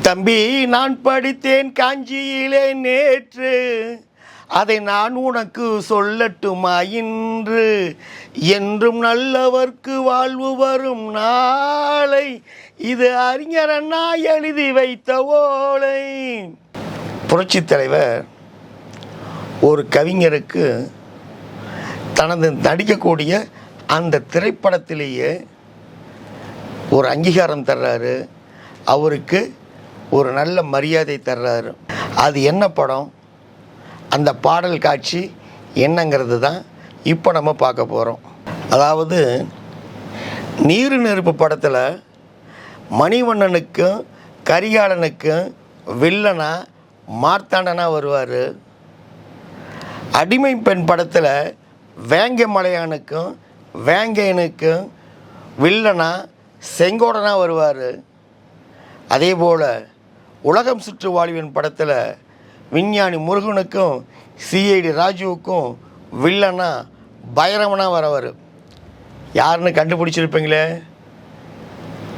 தம்பி, நான் படித்தேன் காஞ்சியிலே நேற்று, அதை நான் உனக்கு சொல்லட்டுமா இன்று? என்றும் நல்லவர்க்கு வாழ்வு வரும் நாளை, இது அறிஞர் அண்ணா எழுதி வைத்த ஓலை. புரட்சித் தலைவர் ஒரு கவிஞருக்கு தனது நடிக்கக்கூடிய அந்த திரைப்படத்திலேயே ஒரு அங்கீகாரம் தர்றாரு, அவருக்கு ஒரு நல்ல மரியாதை தர்றாரு. அது என்ன படம், அந்த பாடல் காட்சி என்னங்கிறது தான் இப்போ நம்ம பார்க்க போகிறோம். அதாவது நீர் நெருப்பு படத்தில் மணிவண்ணனுக்கும் கரிகாலனுக்கும் வில்லனா மார்த்தாண்டனாக வருவார். அடிமை பெண் படத்தில் வேங்கை மலையானுக்கும் வேங்கையனுக்கும் வில்லனா செங்கோடனாக வருவார். அதே போல் உலகம் சுற்று வாழ்வின் படத்தில் விஞ்ஞானி முருகனுக்கும் சிஐடி ராஜுவுக்கும் வில்லனா பைரவனாக வரவர். யாருன்னு கண்டுபிடிச்சிருப்பீங்களே?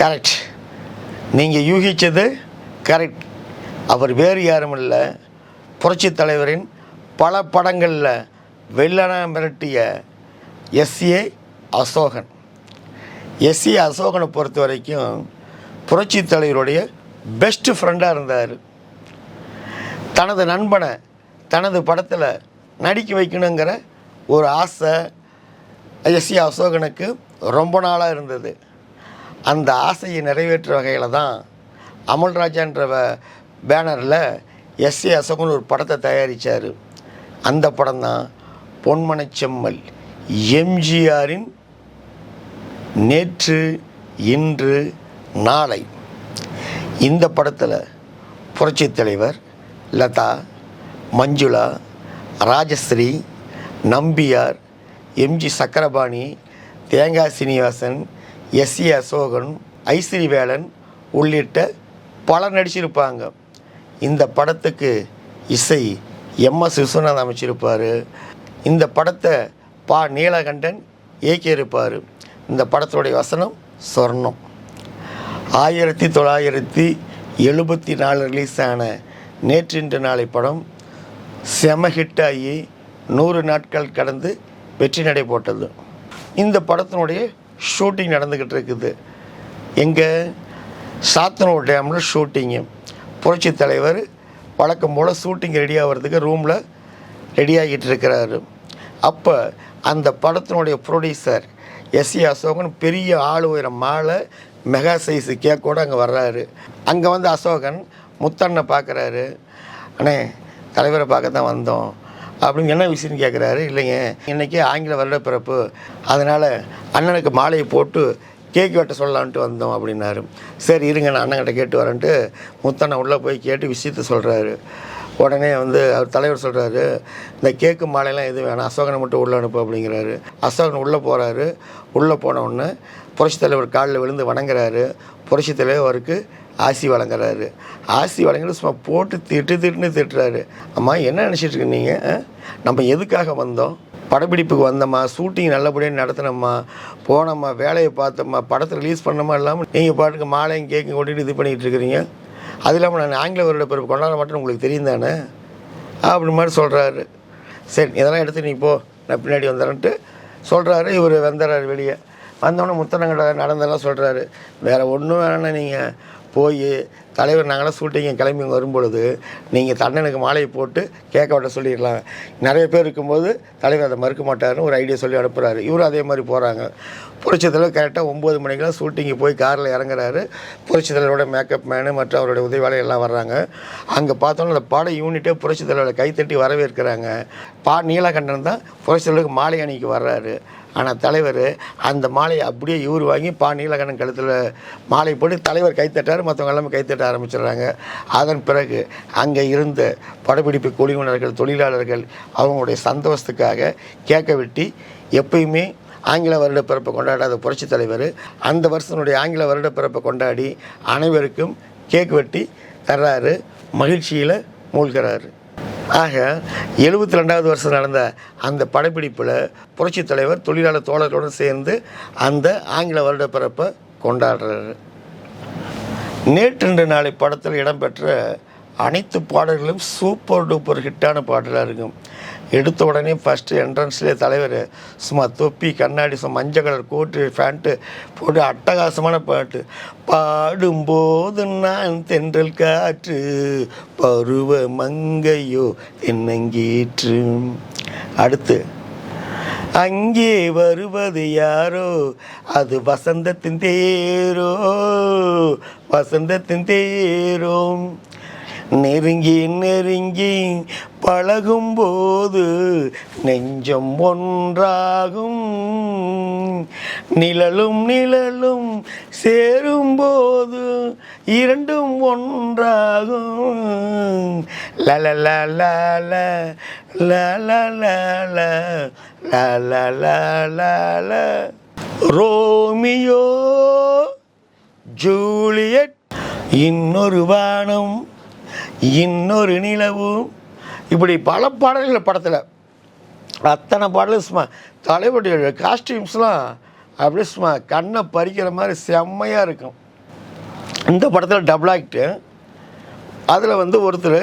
கரெக்ட், நீங்கள் யூகித்தது கரெக்ட். அவர் வேறு யாரும் இல்லை, புரட்சித் தலைவரின் பல படங்களில் வில்லனா மிரட்டிய எஸ்ஏ அசோகன். எஸ்ஏ அசோகனை பொறுத்த வரைக்கும் புரட்சித் தலைவருடைய பெஸ்ட்டு ஃப்ரெண்டாக இருந்தார். தனது நண்பனை தனது படத்தில் நடிக்க வைக்கணுங்கிற ஒரு ஆசை எஸ்ஏ அசோகனுக்கு ரொம்ப நாளாக இருந்தது. அந்த ஆசையை நிறைவேற்ற வகையில் தான் அமல்ராஜான்ற பேனரில் எஸ்ஏ அசோகன் ஒரு படத்தை தயாரித்தார். அந்த படம் தான் பொன்மனச்செம்மல், எம்ஜிஆரின் நேற்று இன்று நாளை. இந்த படத்தில் புரட்சித் தலைவர், லதா, மஞ்சுளா, ராஜஸ்ரீ, நம்பியார், எம்ஜி சக்கரபாணி, தேங்காய் சீனிவாசன், எஸ்ஏ அசோகன், ஐஸ்வரி வேலன் உள்ளிட்ட பலர் நடிச்சிருப்பாங்க. இந்த படத்துக்கு இசை எம்எஸ் விஸ்வநாதன் அமைச்சிருப்பார். இந்த படத்தை நீலகண்டன் இயக்கியிருப்பார். இந்த படத்துடைய வசனம் சொர்ணம். 1974 ரிலீஸ் ஆன நேற்றின்று நாளை படம் செம ஹிட்டாகி 100 நாட்கள் கடந்து வெற்றி நடை போட்டது. இந்த படத்தினுடைய ஷூட்டிங் நடந்துக்கிட்டு இருக்குது. எங்கே? சாத்தனூர் டேமில் ஷூட்டிங்கு. புரட்சித் தலைவர் வழக்கம் போல் ஷூட்டிங் ரெடி ஆகிறதுக்கு ரூமில் ரெடியாகிட்டு இருக்கிறாரு. அப்போ அந்த படத்தினுடைய ப்ரொடியூசர் எஸ்ஏ அசோகன் பெரிய ஆள் உயரம் மாலை மெகா சைஸு கேக்கோடு அங்கே வர்றாரு. அங்கே வந்து அசோகன் முத்தண்ணை பார்க்குறாரு. அண்ணே, தலைவரை பார்க்க தான் வந்தோம் அப்படின்னு என்ன விஷயம்னு கேட்குறாரு. இல்லைங்க, இன்றைக்கி ஆங்கில வருட பிறப்பு, அதனால் அண்ணனுக்கு மாலையை போட்டு கேக் வெட்ட சொல்லலான்ட்டு வந்தோம் அப்படின்னாரு. சரி இருங்க, நான் அண்ணன்கிட்ட கேட்டு வரேன்ட்டு முத்தண்ணை உள்ளே போய் கேட்டு விஷயத்த சொல்கிறாரு. உடனே வந்து அவர் தலைவர் சொல்கிறாரு, இந்த கேக்கு மாலையெல்லாம் எதுவும் வேணாம், அசோகனை மட்டும் உள்ளே அனுப்பு அப்படிங்கிறாரு. அசோகன் உள்ளே போகிறாரு. உள்ளே போன உடனே புரட்சித் தலைவர் காலில் விழுந்து வணங்குறாரு. புரட்சித் தலைவர் அவருக்கு ஆசி வழங்குறாரு. ஆசி வழங்கிட்டு சும்மா போட்டு திட்டுறாரு. அம்மா, என்ன நினச்சிட்ருக்கு நீங்கள்? நம்ம எதுக்காக வந்தோம்? படப்பிடிப்புக்கு வந்தோம்மா, ஷூட்டிங் நல்லபடியாக நடத்தினோம்மா, போனோம்மா, வேலையை பார்த்தோம்மா, படத்தை ரிலீஸ் பண்ணோமா, இல்லாமல் நீங்கள் பாட்டுக்கு மாலையும் கேக்கும் கொட்டிட்டு இது பண்ணிகிட்டு இருக்கிறீங்க. அது இல்லாமல் நான் ஆங்கில வருட பிறப்பு கொண்டாட மாட்டேன்னு உங்களுக்கு தெரியும் தானே அப்படி மாதிரி சொல்கிறாரு. சரி, இதெல்லாம் எடுத்து நீ போ, நான் பின்னாடி வந்துடுறேன்ட்டு சொல்கிறாரு. இவர் வந்துடுறாரு. வெளியே வந்தோடனே முத்தனங்கிட்ட நடந்தெல்லாம் சொல்கிறாரு. வேறு ஒன்றும் வேணாம், நீங்கள் போய் தலைவர் நாங்களாம் ஷூட்டிங்க கிளம்பி வரும்பொழுது நீங்கள் தண்ணனுக்கு மாலையை போட்டு கேட்க விட்ட சொல்லிடலாம். நிறைய பேர் இருக்கும்போது தலைவர் அதை மறுக்க மாட்டாருன்னு ஒரு ஐடியா சொல்லி அனுப்புகிறாரு. இவரும் அதே மாதிரி போகிறாங்க. புரட்சித் தலைவர் கரெக்டாக 9 மணிக்கெலாம் ஷூட்டிங்கு போய் காரில் இறங்குறாரு. புரட்சித் தலைவரோட மேக்கப் மேனு மற்ற அவருடைய உதவியாளர் எல்லாம் வர்றாங்க. அங்கே பார்த்தோன்னா அந்த பட யூனிட்டே புரட்சித் தலைவரை கைத்தட்டி வரவேற்கிறாங்க. நீலகண்டன் தான் புரட்சித் தலைவருக்கு மாலை அணிக்கு வர்றாரு. ஆனால் தலைவர் அந்த மாலையை அப்படியே இவர் வாங்கி நீலகண்டன் கழுத்தில் மாலை போட்டு தலைவர் கைத்தட்டார். மற்றவங்க எல்லாமே கைத்தட்ட ஆரம்பிச்சிடுறாங்க. அதன் பிறகு அங்கே இருந்த படப்பிடிப்பு குழுவினர்கள், தொழிலாளர்கள் அவங்களுடைய சந்தோஷத்துக்காக கேட்க வெட்டி, எப்பயுமே ஆங்கில வருட பிறப்பை கொண்டாடாத புரட்சித் தலைவர் அந்த வருஷத்தினுடைய ஆங்கில வருட பிறப்பை கொண்டாடி அனைவருக்கும் கேக் வெட்டி தர்றாரு. மகிழ்ச்சியில் மூழ்கிறாரு. ஆக 72வது வருஷம் நடந்த அந்த படப்பிடிப்பில் புரட்சித் தலைவர் தொழிலாளர் தோழர்களுடன் சேர்ந்து அந்த ஆங்கில வருட பிறப்பை கொண்டாடுறாரு. நேற்று நாளை படத்தில் இடம்பெற்ற அனைத்து பாடல்களும் சூப்பர் டூப்பர் ஹிட்டான பாடலாக இருக்கும். எடுத்த உடனே ஃபஸ்ட்டு என்ட்ரன்ஸ்லேயே தலைவர் சும்மா தொப்பி கண்ணாடி மஞ்சள் கலர் கோட்டு ஃபேண்ட்டு போட்டு அட்டகாசமான பாட்டு. பாடும்போது நான் தென்றல் காற்று பருவ மங்கையோ தென்னங்கீற்று. அடுத்து அங்கே வருவது யாரோ அது வசந்தத்தின் தேரோ வசந்தத்தின் தேரோ. நெருங்கி நெருங்கி பழகும்போது நெஞ்சம் ஒன்றாகும் நிழலும் நிழலும் சேரும்போது இரண்டும் ஒன்றாகும். லலலலல லலலல லலலல. ரோமியோ ஜூலியட், இன்னொரு வானம் இன்னொரு நிலவும், இப்படி பல பாடல்கள் படத்தில். அத்தனை பாடலும் சும்மா தலைவருடைய காஸ்டியூம்ஸ்லாம் அப்படியே சும்மா கண்ணை பறிக்கிற மாதிரி செம்மையாக இருக்கும். இந்த படத்தில் டபுள் ஆக்டு. அதில் ஒருத்தர்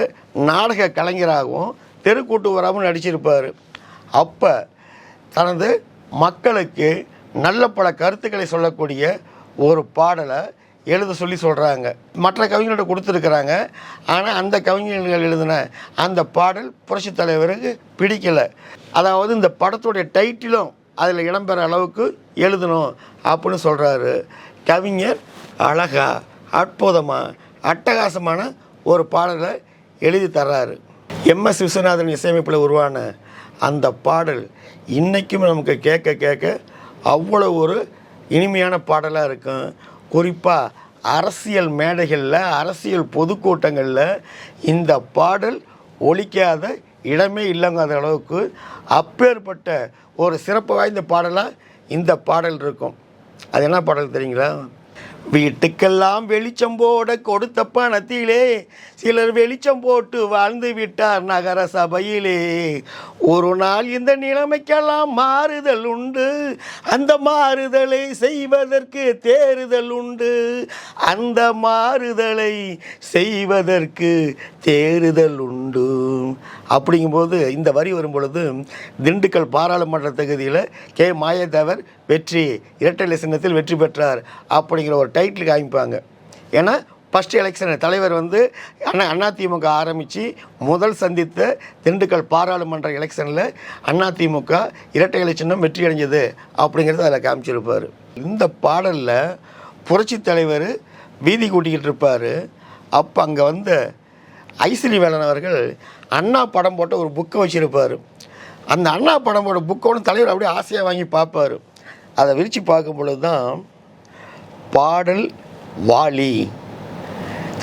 நாடக கலைஞராகவும் தெருக்கூட்டு வராமல் நடிச்சிருப்பார். அப்போ தனது மக்களுக்கு நல்ல பல கருத்துக்களை சொல்லக்கூடிய ஒரு பாடலை எழுத சொல்லி சொல்கிறாங்க. மற்ற கவிஞர்கள்ட்ட கொடுத்துருக்குறாங்க. ஆனால் அந்த கவிஞர்கள் எழுதின அந்த பாடல் புரட்சித் தலைவருக்கு பிடிக்கலை. அதாவது இந்த படத்துடைய டைட்டிலும் அதில் இடம்பெற அளவுக்கு எழுதணும் அப்படின்னு சொல்கிறாரு. கவிஞர் அழகா அற்புதமாக அட்டகாசமான ஒரு பாடலை எழுதி தர்றாரு. எம்எஸ் விஸ்வநாதன் இசையமைப்பில் உருவான அந்த பாடல் இன்றைக்கும் நமக்கு கேட்க கேட்க அவ்வளோ ஒரு இனிமையான பாடலாக இருக்கும். குறிப்பாக அரசியல் மேடைகளில் அரசியல் பொதுக்கூட்டங்களில் இந்த பாடல் ஒலிக்காத இடமே இல்லைங்கிற அளவுக்கு அப்பேற்பட்ட ஒரு சிறப்பு வாய்ந்த பாடலாக இந்த பாடல் இருக்கும். அது என்ன பாடல் தெரியுங்களா? வீட்டுக்கெல்லாம் வெளிச்சம் போட கொடுத்த பணத்திலே சிலர் வெளிச்சம் போட்டு வாழ்ந்து விட்டார் நகர சபையிலே. ஒரு நாள் இந்த நிலைமைக்கெல்லாம் மாறுதல் உண்டு, அந்த மாறுதலை செய்வதற்கு தேறுதல் உண்டு, அந்த மாறுதலை செய்வதற்கு தேறுதல் உண்டு. அப்படிங்கும்போது இந்த வரி வரும் பொழுது திண்டுக்கல் பாராளுமன்ற தொகுதியில் கே மாயத்தேவர் வெற்றி இரட்டை சின்னத்தில் வெற்றி பெற்றார் அப்படிங்கிற ஒரு டைட்டில் காமிப்பாங்க. ஏன்னா ஃபஸ்ட் எலெக்ஷன் தலைவர் அதிமுக ஆரம்பித்து முதல் சந்தித்த திண்டுக்கல் பாராளுமன்ற எலெக்ஷனில் அதிமுக இரட்டை இலை சின்னம் வெற்றி அடைஞ்சது அப்படிங்கிறது அதில் காமிச்சிருப்பார். இந்த பாடலில் புரட்சி தலைவர் வீதி கூட்டிக்கிட்டு இருப்பார். அப்போ அங்கே ஐஸ்வரி வேலன் அவர்கள் அண்ணா படம் போட்ட ஒரு புக்கை வச்சுருப்பார். அந்த அண்ணா படம் போட்ட புக்கோட தலைவர் அப்படியே ஆசையாக வாங்கி பார்ப்பார். அதை விரித்து பார்க்கும் பொழுது தான் பாடல் வாலி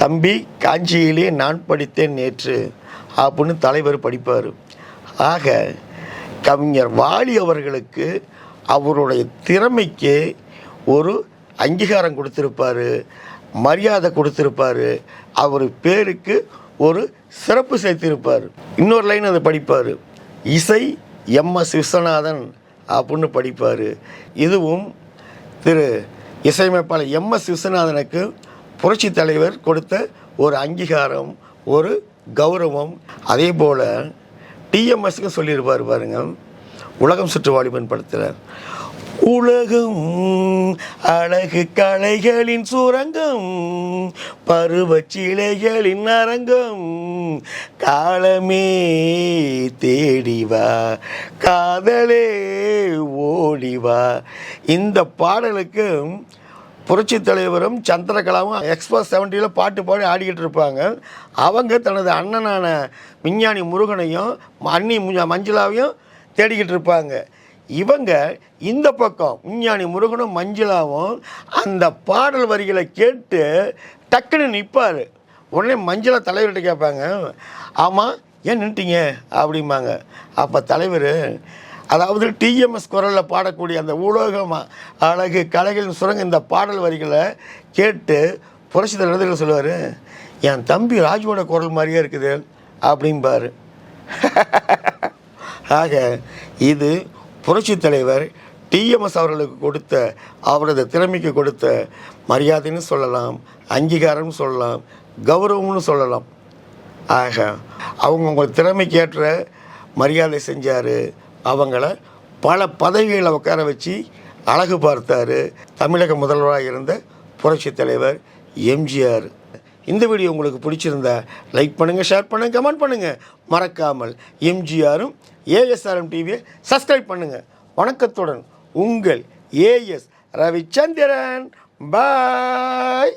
தம்பி காஞ்சியிலே நான் படித்தேன் நேற்று அப்படின்னு தலைவர் படிப்பார். ஆக கவிஞர் வாலி அவர்களுக்கு அவருடைய திறமைக்கு ஒரு அங்கீகாரம் கொடுத்துருப்பார், மரியாதை கொடுத்துருப்பார், அவர் பேருக்கு ஒரு சிறப்பு சேர்த்திருப்பார். இன்னொரு லைன் அதை படிப்பார், இசை எம்எஸ் விஸ்வநாதன் அப்படின்னு படிப்பார். இதுவும் திரு இசையமைப்பாளர் எம்எஸ் விஸ்வநாதனுக்கு புரட்சி தலைவர் கொடுத்த ஒரு அங்கீகாரம், ஒரு கௌரவம். அதே போல் டிஎம்எஸ்க்கு சொல்லியிருப்பார் பாருங்க, உலகம் சுற்று வாலிபன் படத்தில், உலகம் அழகு கலைகளின் சுரங்கம் பருவச்சிலைகளின் அரங்கம் காலமே தேடிவா காதலே ஓடிவா. இந்த பாடலுக்கு புரட்சி தலைவரும் சந்திரகலாவும் எக்ஸ்போ 70 பாட்டு பாடி ஆடிக்கிட்டு இருப்பாங்க. அவங்க தனது அண்ணனான விஞ்ஞானி முருகனையும் அண்ணி மஞ்சுளாவையும் தேடிக்கிட்டு இருப்பாங்க. இவங்க இந்த பக்கம் விஞ்ஞானி முருகனும் மஞ்சுளாவும் அந்த பாடல் வரிகளை கேட்டு டக்குன்னு நிற்பார். உடனே மஞ்சுளா தலைவர்கிட்ட கேட்பாங்க, ஆமாம் ஏன் நின்ட்டீங்க அப்படிம்பாங்க. அப்போ தலைவர், அதாவது டிஎம்எஸ் குரலில் பாடக்கூடிய அந்த உலோகமாக அழகு கலைகளின் சுரங்க இந்த பாடல் வரிகளை கேட்டு புரட்சி தலைவர் சொல்லுவார், என் தம்பி ராஜுவோட குரல் மாதிரியே இருக்குது அப்படிம்பார். ஆக இது புரட்சி தலைவர் டிஎம்எஸ் அவர்களுக்கு கொடுத்த அவரது திறமைக்கு கொடுத்த மரியாதைன்னு சொல்லலாம், அங்கீகாரம்னு சொல்லலாம், கௌரவம்னு சொல்லலாம். ஆக அவங்க திறமைக்கு ஏற்ற மரியாதை செஞ்சார். அவங்கள பல பதவிகளை உட்கார வச்சு அழகு பார்த்தார் தமிழக முதல்வராக இருந்த புரட்சித் தலைவர் எம்ஜிஆர். இந்த வீடியோ உங்களுக்கு பிடிச்சிருந்தா லைக் பண்ணுங்கள், ஷேர் பண்ணுங்கள், கமெண்ட் பண்ணுங்கள். மறக்காமல் எம்ஜிஆரும் ஏஎஸ்ஆர்எம் டிவியை சப்ஸ்கிரைப் பண்ணுங்கள். வணக்கத்துடன் உங்கள் ஏஎஸ் ரவிச்சந்திரன். பாய்.